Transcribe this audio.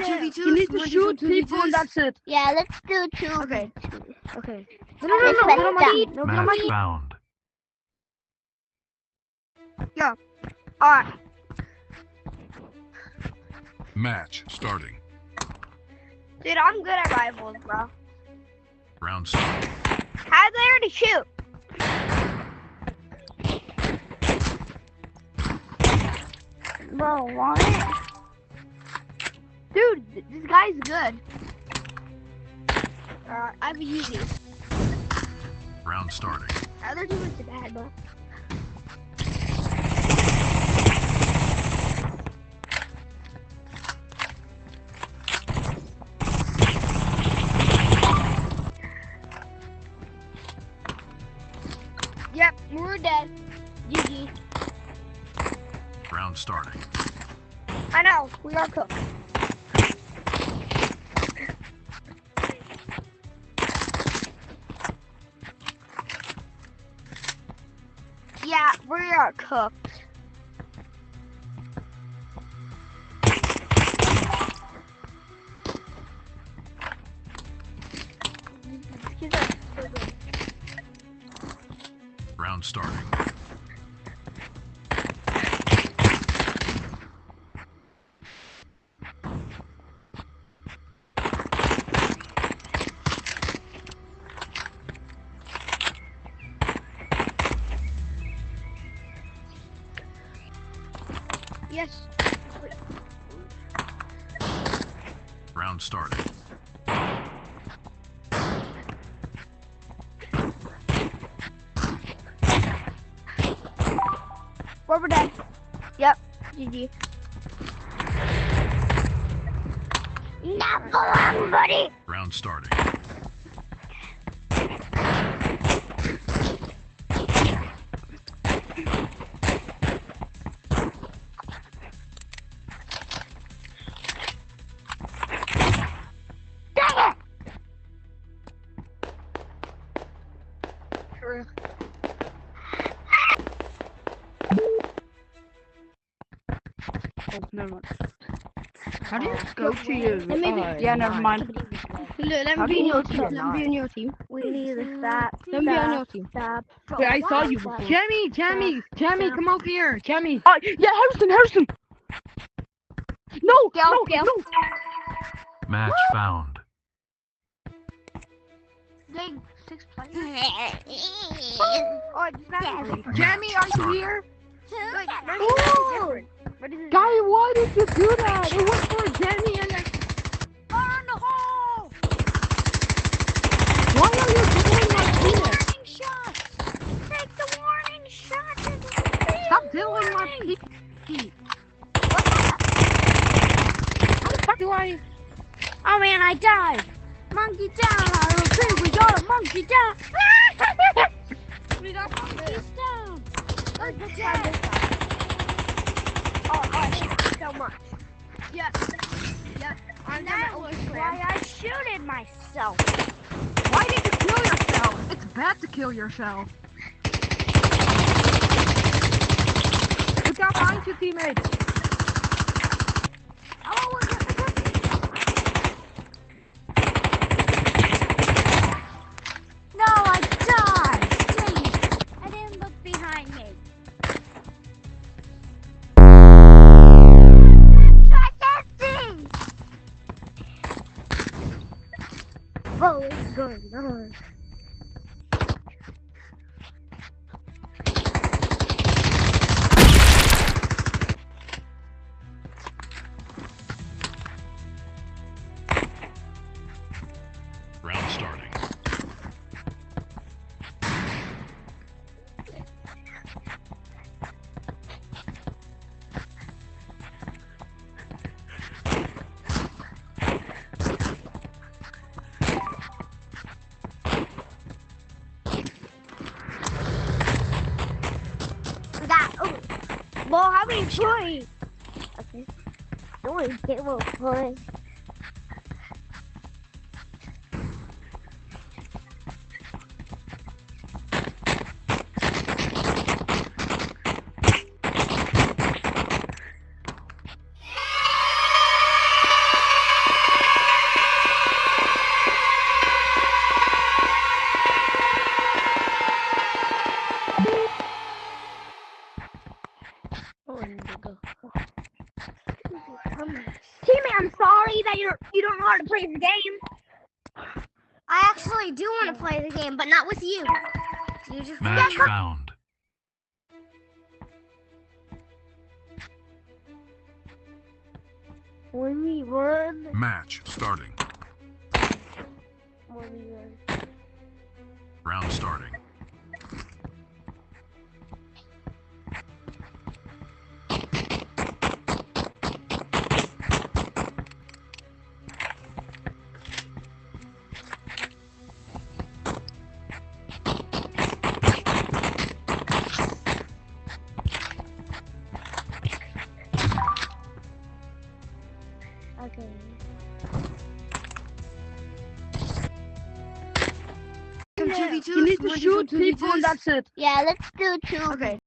2v2s? You need to shoot people and that's it. Yeah, let's do 2. Okay. Okay. No, Let's get on my team. No, get on my Match team. found. Alright. Match starting. Dude, I'm good at rivals, bro. Round start. How'd they already shoot? Bro, what? Dude, this guy's good. I would use these. Round starting. Other team is bad, bro. Yep, we're dead. GG. Round starting. I know, we are cooked. Yeah, we are cooked. Round starting. Yes. Round starting. We're dead. Yep. GG. Not for long, buddy. Round starting. Oh, never mind. How do you go to you? Yeah, never mind. Look, let How me do be in you your know team. you're Let me be in your team. We need to stop. Let me be on your team. Stop. Wait, I saw you before. Jamie, come over here. Jamie. Yeah, Harrison. No, Go. no. Match found. Dang, 6 players. Oh, it's not. Jamie, are you here? Wait, no, Ooh. it's different. What is it? Guy, why did you do that? It was for Jamie and then... Fire in the hole! Why are you doing my penis? Warning shot! Take the warning shot! Stop doing my penis. How the fuck do I... Oh man, I died. Monkey down. I don't think we got a monkey down. We got monkeys down! Let's try this one. Oh, thank you so much. Yep. I'm That gonna was open why I shooted myself. Why did you kill yourself? It's bad to kill yourself. Look out behind you, teammates. Oh, we're good. No, I died. Dang it. I didn't look behind me. Try that thing. What is going on? Round starting. Well, how many points? Okay. Don't get more points. I'm sorry that you don't know how to play the game. I actually do want to play the game, but not with you. You just Match found. When we run, Match starting. Round starting. Okay. You need to shoot people and that's it. yeah, let's do two. Okay.